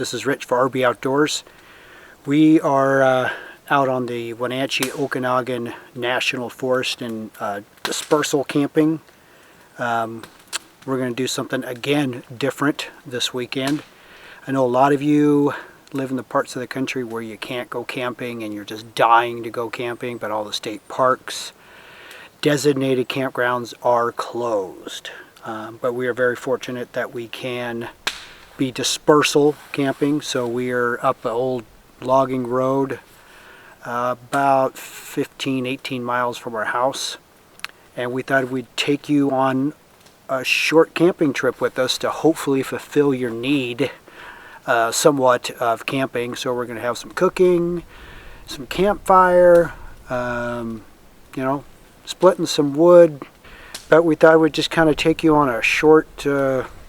This is Rich for RB Outdoors. We are out on the Wenatchee-Okanagan National Forest in dispersal camping. We're going to do something again different this weekend. I know a lot of you live in the parts of the country where you can't go camping and you're just dying to go camping, but all the state parks, designated campgrounds are closed. But we are very fortunate that we can be dispersal camping. So we are up an old logging road about 15-18 miles from our house, and we thought we'd take you on a short camping trip with us to hopefully fulfill your need somewhat of camping. So we're going to have some cooking, some campfire, you know, splitting some wood, but we thought we'd just kind of take you on a short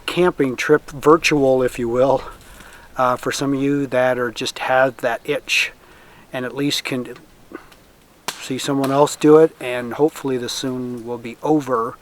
camping trip, virtual if you will, for some of you that are just have that itch and at least can see someone else do it, and hopefully this soon will be over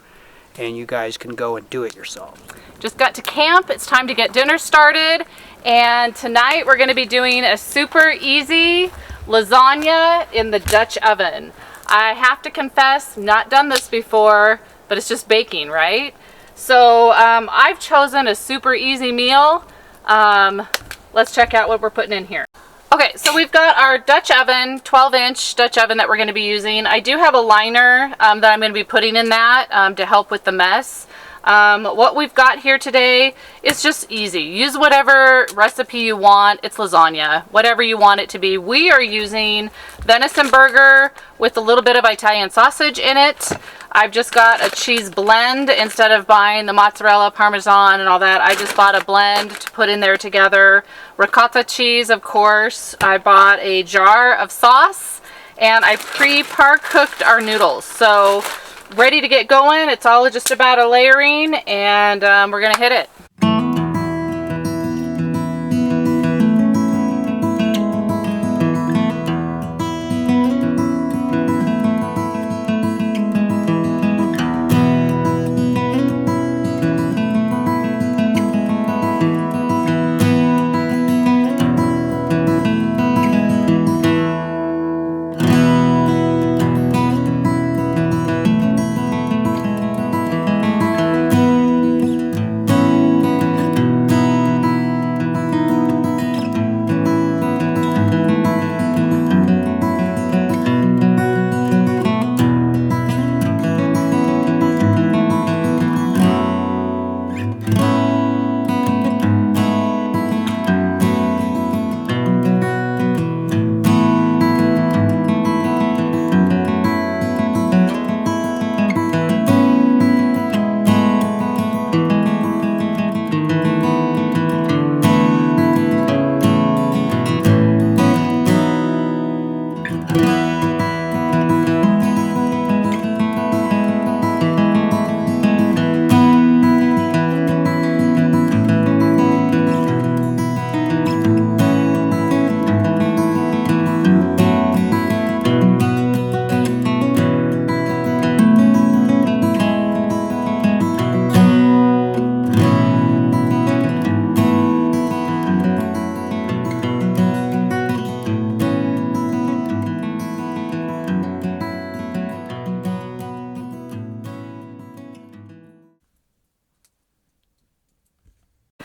and you guys can go and do it yourself. Just got to camp. It's time to get dinner started, and tonight we're going to be doing a super easy lasagna in the Dutch oven. I have to confess, not done this before, but it's just baking, right? So I've chosen a super easy meal. Let's check out what we're putting in here. Okay, so we've got our Dutch oven, 12-inch Dutch oven that we're going to be using. I do have a liner that I'm going to be putting in that to help with the mess. What we've got here today is just easy. Use whatever recipe you want. It's lasagna, whatever you want it to be. We are using venison burger with a little bit of Italian sausage in it. I've just got a cheese blend. Instead of buying the mozzarella, parmesan, and all that, I just bought a blend to put in there together. Ricotta cheese, of course. I bought a jar of sauce, and I pre-par cooked our noodles. So ready to get going. It's all just about a layering, and we're gonna hit it.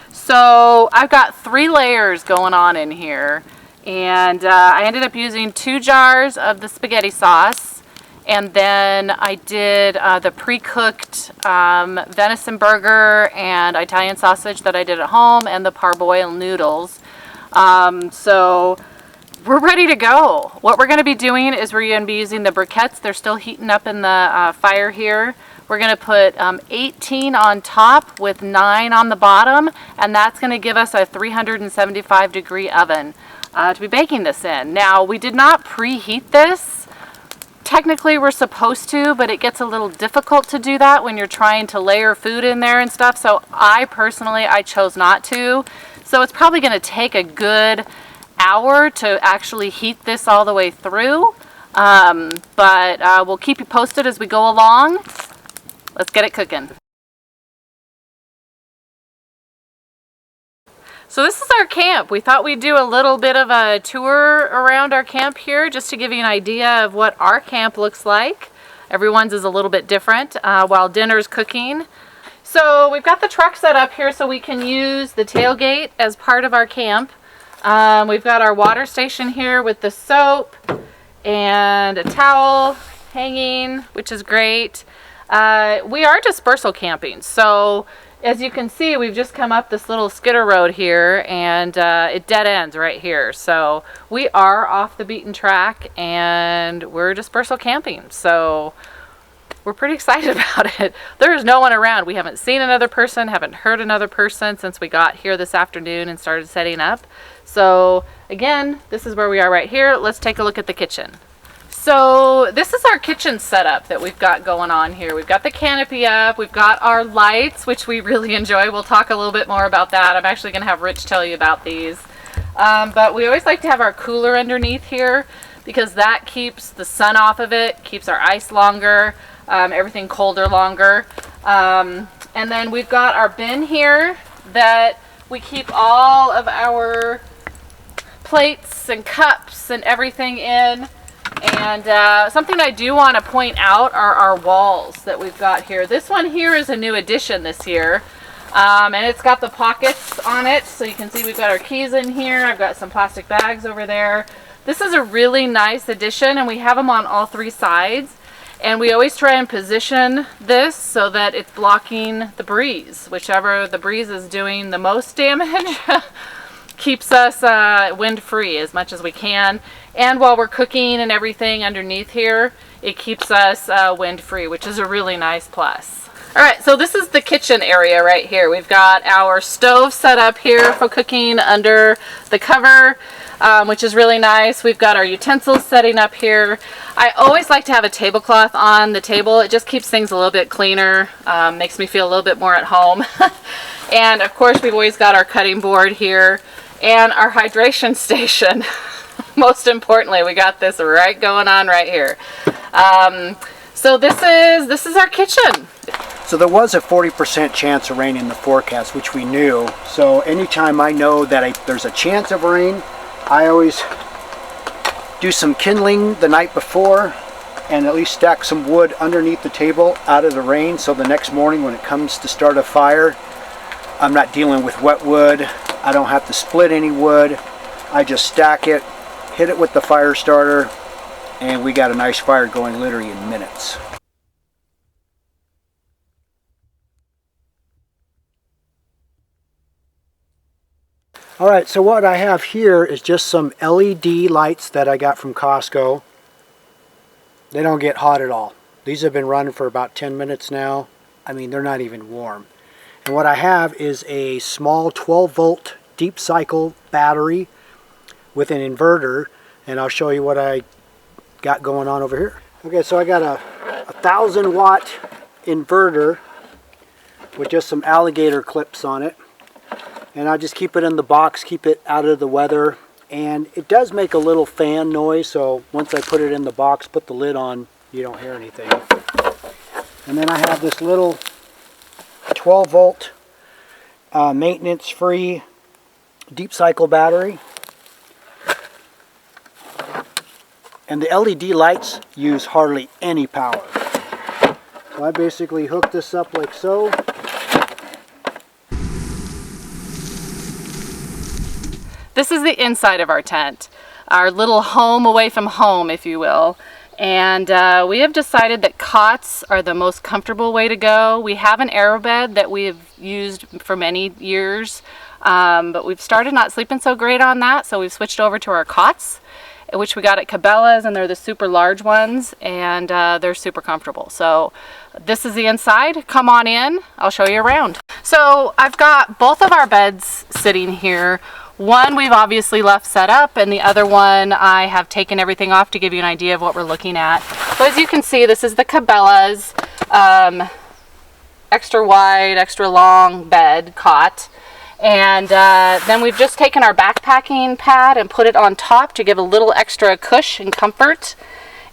So I've got 3 layers going on in here, and I ended up using 2 jars of the spaghetti sauce, and then I did the pre-cooked venison burger and Italian sausage that I did at home, and the parboiled noodles. So we're ready to go. What we're going to be doing is we're going to be using the briquettes. They're still heating up in the fire here. We're going to put 18 on top with 9 on the bottom, and that's going to give us a 375-degree oven to be baking this in. Now, we did not preheat this. Technically, we're supposed to, but it gets a little difficult to do that when you're trying to layer food in there and stuff. So I chose not to. So it's probably going to take a good hour to actually heat this all the way through. But we'll keep you posted as we go along. Let's get it cooking. So this is our camp. We thought we'd do a little bit of a tour around our camp here just to give you an idea of what our camp looks like. Everyone's is a little bit different while dinner's cooking. So we've got the truck set up here so we can use the tailgate as part of our camp. We've got our water station here with the soap and a towel hanging, which is great. We are dispersal camping, so as you can see, we've just come up this little skidder road here, and it dead ends right here. So we are off the beaten track, and we're dispersal camping. So we're pretty excited about it. There is no one around. We haven't seen another person, haven't heard another person since we got here this afternoon and started setting up. So again, this is where we are right here. Let's take a look at the kitchen. So this is our kitchen setup that we've got going on here. We've got the canopy up, we've got our lights, which we really enjoy. We'll talk a little bit more about that. I'm actually going to have Rich tell you about these. But we always like to have our cooler underneath here because that keeps the sun off of it, keeps our ice longer, everything colder longer. And then we've got our bin here that we keep all of our plates and cups and everything in. And something I do want to point out are our walls that we've got here. This one here is a new addition this year. And it's got the pockets on it, so you can see we've got our keys in here. I've got some plastic bags over there. This is a really nice addition, and we have them on all three sides. And we always try and position this so that it's blocking the breeze. Whichever the breeze is doing the most damage keeps us wind free as much as we can. And while we're cooking and everything underneath here, it keeps us wind free, which is a really nice plus. All right, so this is the kitchen area right here. We've got our stove set up here for cooking under the cover, which is really nice. We've got our utensils setting up here. I always like to have a tablecloth on the table. It just keeps things a little bit cleaner, makes me feel a little bit more at home. And of course, we've always got our cutting board here and our hydration station. Most importantly, we got this right going on right here. So this is our kitchen. So there was a 40% chance of rain in the forecast, which we knew. So anytime I know that there's a chance of rain, I always do some kindling the night before and at least stack some wood underneath the table out of the rain, so the next morning when it comes to start a fire, I'm not dealing with wet wood. I don't have to split any wood. I just stack it, hit it with the fire starter, and we got a nice fire going literally in minutes. Alright, so what I have here is just some LED lights that I got from Costco. They don't get hot at all. These have been running for about 10 minutes now. I mean, they're not even warm. And what I have is a small 12-volt deep cycle battery with an inverter, and I'll show you what I got going on over here. Okay, so I got a 1,000-watt inverter with just some alligator clips on it. And I just keep it in the box, keep it out of the weather. And it does make a little fan noise, so once I put it in the box, put the lid on, you don't hear anything. And then I have this little 12-volt maintenance-free deep cycle battery. And the LED lights use hardly any power. So I basically hook this up like so. This is the inside of our tent, our little home away from home, if you will. And we have decided that cots are the most comfortable way to go. We have an aero bed that we've used for many years, but we've started not sleeping so great on that, so we've switched over to our cots, which we got at Cabela's, and they're the super large ones, and they're super comfortable. So this is the inside. Come on in, I'll show you around. So I've got both of our beds sitting here. One we've obviously left set up, and the other one I have taken everything off to give you an idea of what we're looking at. So as you can see, this is the Cabela's extra wide, extra long bed cot. And then we've just taken our backpacking pad and put it on top to give a little extra cush and comfort.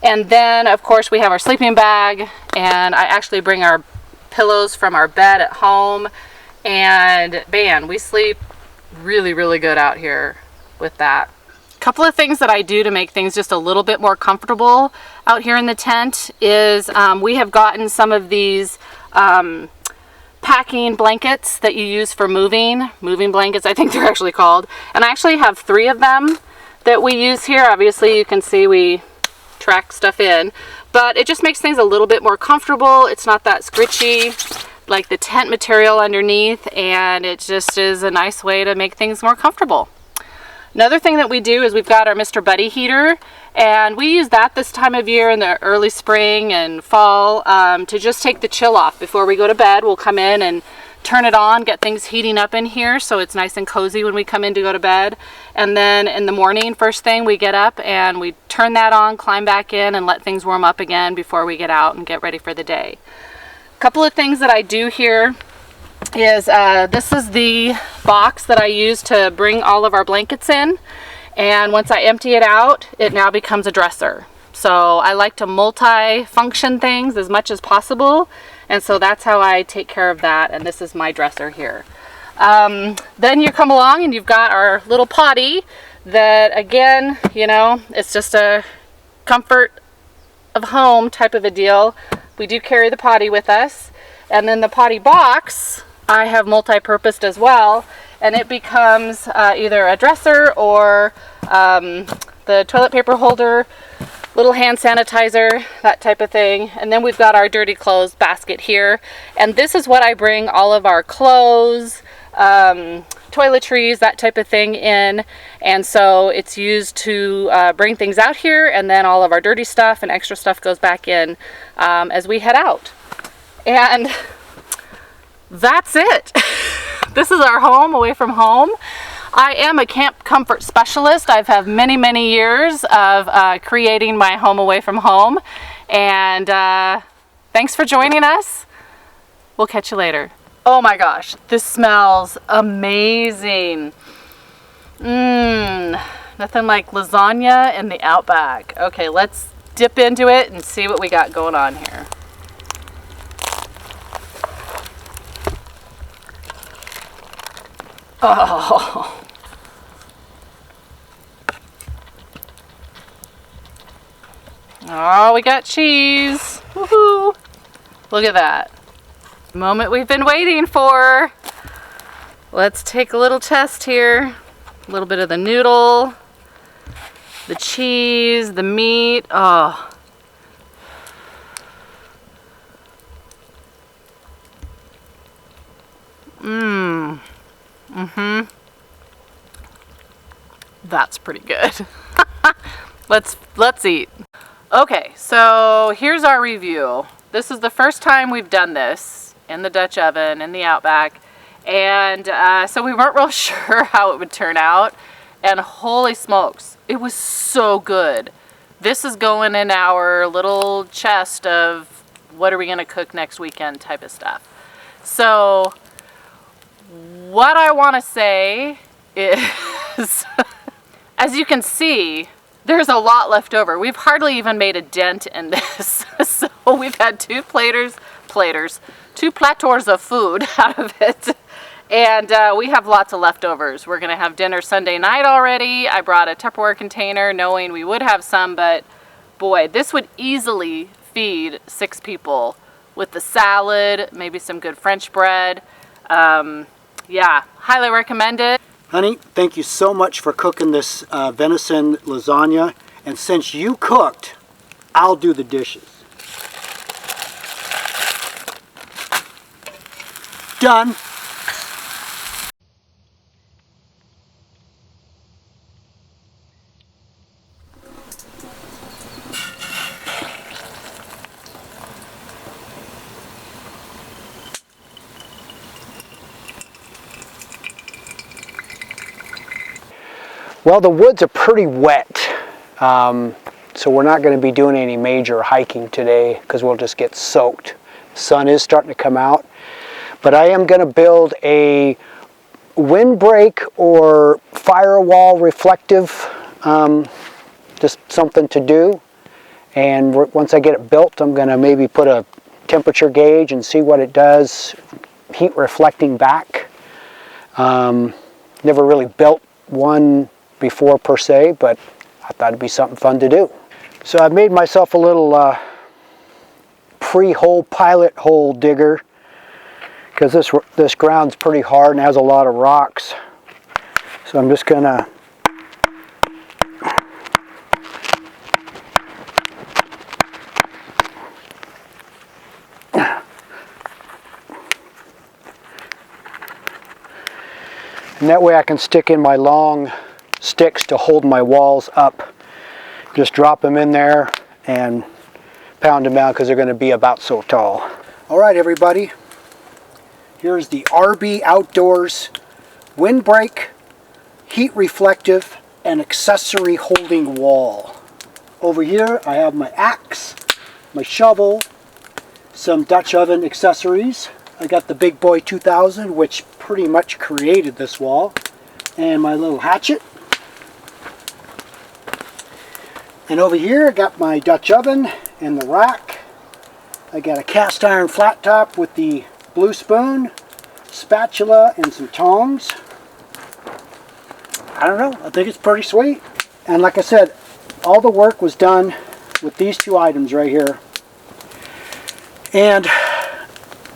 And then of course we have our sleeping bag, and I actually bring our pillows from our bed at home, and man, we sleep really, really good out here with that. Couple of things that I do to make things just a little bit more comfortable out here in the tent is we have gotten some of these packing blankets that you use for moving blankets, I think they're actually called. And I actually have 3 of them that we use here. Obviously you can see we track stuff in, but it just makes things a little bit more comfortable. It's not that scritchy like the tent material underneath, and it just is a nice way to make things more comfortable. Another thing that we do is we've got our Mr. Buddy heater, and we use that this time of year in the early spring and fall to just take the chill off before we go to bed. We'll come in and turn it on, get things heating up in here so it's nice and cozy when we come in to go to bed. And then in the morning, first thing, we get up and we turn that on, climb back in, and let things warm up again before we get out and get ready for the day. A couple of things that I do here is this is the box that I use to bring all of our blankets in, and once I empty it out, it now becomes a dresser. So I like to multi-function things as much as possible, and so that's how I take care of that, and this is my dresser here. Then you come along and you've got our little potty that, again, you know, it's just a comfort of home type of a deal. We do carry the potty with us, and then the potty box I have multi-purposed as well, and it becomes either a dresser or the toilet paper holder, little hand sanitizer, that type of thing. And then we've got our dirty clothes basket here, and this is what I bring all of our clothes, toiletries, that type of thing in. And so it's used to bring things out here, and then all of our dirty stuff and extra stuff goes back in as we head out. And that's it. This is our home away from home. I am a camp comfort specialist. I've had many, many years of creating my home away from home. And thanks for joining us. We'll catch you later. Oh my gosh, this smells amazing. Nothing like lasagna in the Outback. Okay, let's dip into it and see what we got going on here. Oh. Oh, we got cheese. Woohoo. Look at that. The moment we've been waiting for. Let's take a little test here. A little bit of the noodle, the cheese, the meat. Oh. That's pretty good. Let's eat. Okay, so here's our review. This is the first time we've done this in the Dutch oven in the Outback, and so we weren't real sure how it would turn out, and holy smokes, it was so good. This is going in our little chest of what are we gonna cook next weekend type of stuff. So what I want to say is as you can see, there's a lot left over. We've hardly even made a dent in this. So we've had two platters of food out of it. And we have lots of leftovers. We're gonna have dinner Sunday night already. I brought a Tupperware container knowing we would have some, but boy, this would easily feed 6 people with the salad, maybe some good French bread. Yeah, highly recommend it. Honey, thank you so much for cooking this venison lasagna. And since you cooked, I'll do the dishes. Done. Well, the woods are pretty wet, so we're not going to be doing any major hiking today because we'll just get soaked. The sun is starting to come out, but I am going to build a windbreak or firewall reflective, just something to do. And once I get it built, I'm going to maybe put a temperature gauge and see what it does, heat reflecting back. Never really built one before per se, but I thought it'd be something fun to do. So I made myself a little pre-hole pilot hole digger, because this ground's pretty hard and has a lot of rocks. So I'm just gonna and that way I can stick in my long sticks to hold my walls up. Just drop them in there and pound them down because they're going to be about so tall. All right, everybody. Here's the RB Outdoors windbreak, heat reflective, and accessory holding wall. Over here I have my axe, my shovel, some Dutch oven accessories. I got the Big Boy 2000, which pretty much created this wall, and my little hatchet. And over here I got my Dutch oven and the rack. I got a cast iron flat top with the blue spoon, spatula, and some tongs. I don't know, I think it's pretty sweet. And like I said, all the work was done with these two items right here. And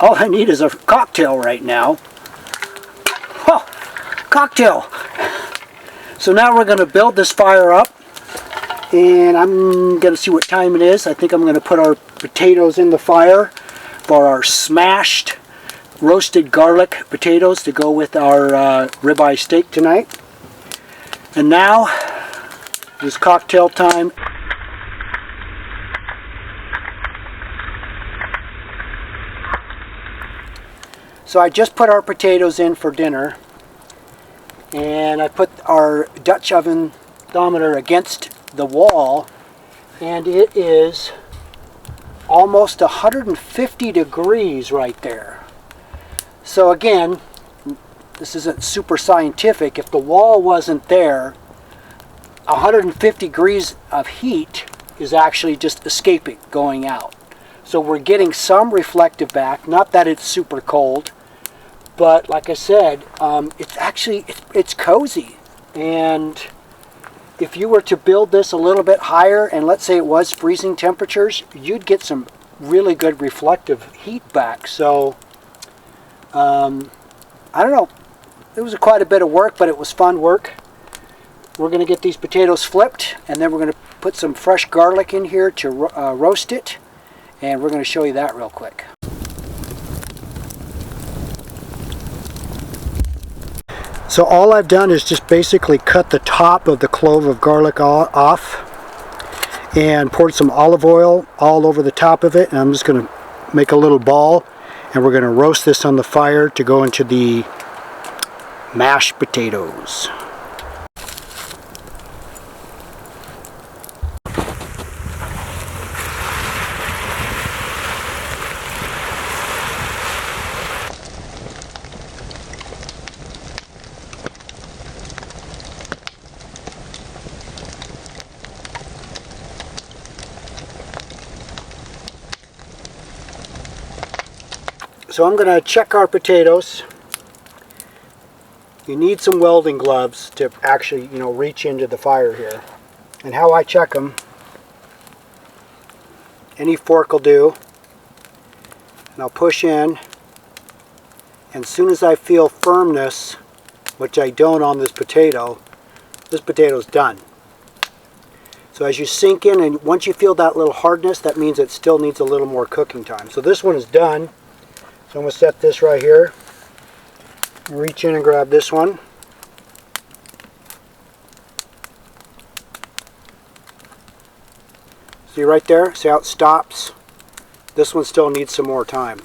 all I need is a cocktail right now. Oh, cocktail! So now we're going to build this fire up. And I'm going to see what time it is. I think I'm going to put our potatoes in the fire for our smashed roasted garlic potatoes to go with our ribeye steak tonight. And now, it's cocktail time. So I just put our potatoes in for dinner, and I put our Dutch oven thermometer against the wall, and it is almost 150 degrees right there. So again, this isn't super scientific. If the wall wasn't there, 150 degrees of heat is actually just escaping, going out. So we're getting some reflective back. Not that it's super cold, but like I said, it's actually it's cozy. And if you were to build this a little bit higher, and let's say it was freezing temperatures, you'd get some really good reflective heat back. So I don't know, it was quite a bit of work, but it was fun work. We're going to get these potatoes flipped, and then we're going to put some fresh garlic in here to roast it, and we're going to show you that real quick. So all I've done is just basically cut the top of the clove of garlic off and poured some olive oil all over the top of it, and I'm just going to make a little ball, and we're going to roast this on the fire to go into the mashed potatoes. So I'm going to check our potatoes. You need some welding gloves to actually, reach into the fire here. And how I check them, any fork will do. And I'll push in. And as soon as I feel firmness, which I don't on this potato's done. So as you sink in, and once you feel that little hardness, that means it still needs a little more cooking time. So this one is done. So I'm going to set this right here. Reach in and grab this one. See right there? See how it stops? This one still needs some more time.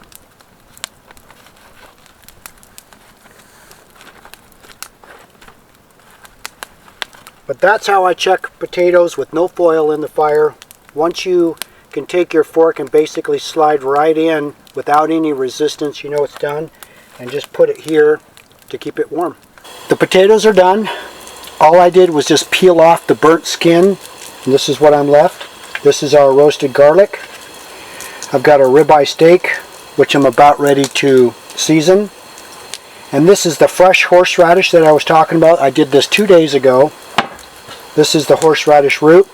But that's how I check potatoes with no foil in the fire. Once you can take your fork and basically slide right in without any resistance, you know it's done, and just put it here to keep it warm. The potatoes are done. All I did was just peel off the burnt skin, and this is what I'm left. This is our roasted garlic. I've got a ribeye steak, which I'm about ready to season, And this is the fresh horseradish that I was talking about. I did this 2 days ago. This is the horseradish root.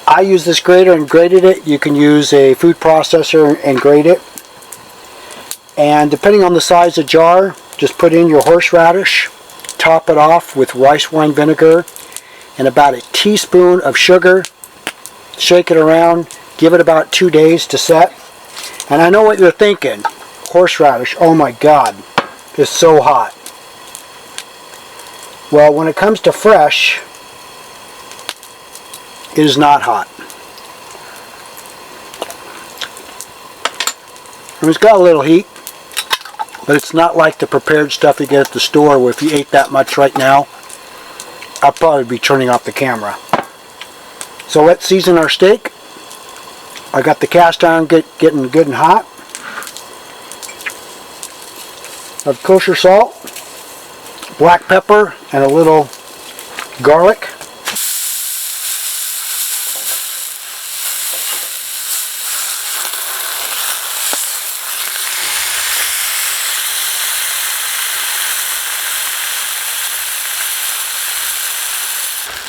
I use this grater and grated it. You can use a food processor and grate it. And depending on the size of jar, just put in your horseradish, top it off with rice wine vinegar and about a teaspoon of sugar. Shake it around, give it about 2 days to set. And I know what you're thinking. Horseradish, oh my God, it's so hot. Well, when it comes to fresh, it is not hot. And it's got a little heat, but it's not like the prepared stuff you get at the store where if you ate that much right now, I'll probably be turning off the camera. So let's season our steak. I got the cast iron getting good and hot. I have kosher salt, black pepper, and a little garlic.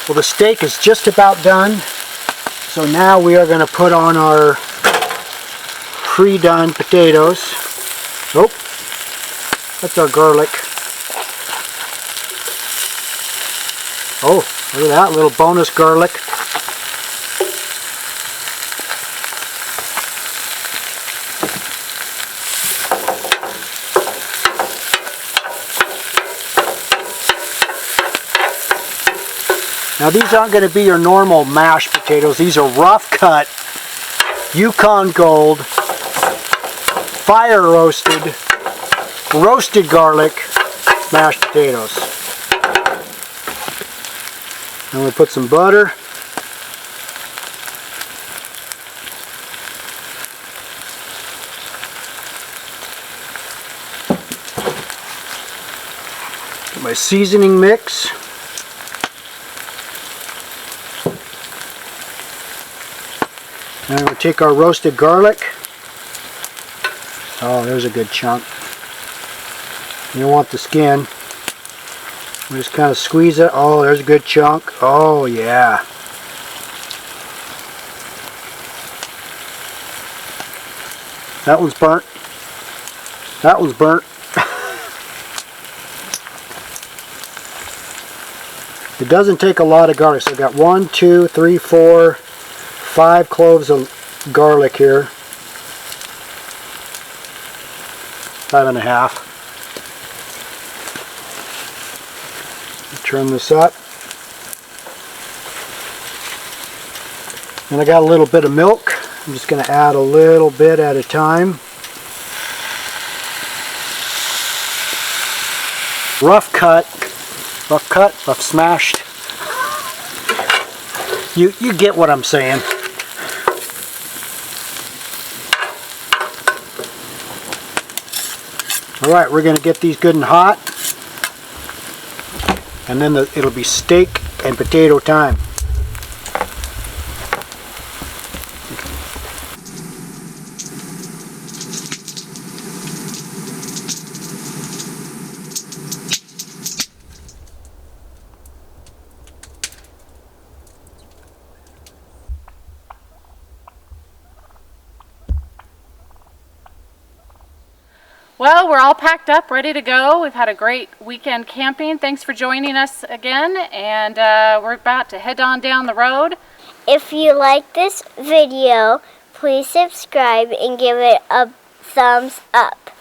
Well, the steak is just about done, so now we are going to put on our pre-done potatoes. Oh, that's our garlic. Oh, look at that little bonus garlic. Now these aren't going to be your normal mashed potatoes. These are rough cut, Yukon Gold, fire roasted garlic mashed potatoes. I'm going to put some butter. Get my seasoning mix. Now we're going to take our roasted garlic. Oh, there's a good chunk. You don't want the skin. We just kind of squeeze it. Oh, there's a good chunk. Oh, yeah. That one's burnt. That one's burnt. It doesn't take a lot of garlic. So I've got 1, 2, 3, 4, 5 cloves of garlic here. 5.5. Turn this up. And I got a little bit of milk. I'm just going to add a little bit at a time. Rough smashed. You get what I'm saying. Alright, we're going to get these good and hot. And then it'll be steak and potato time. Well, we're all packed up, ready to go. We've had a great weekend camping. Thanks for joining us again, and we're about to head on down the road. If you like this video, please subscribe and give it a thumbs up.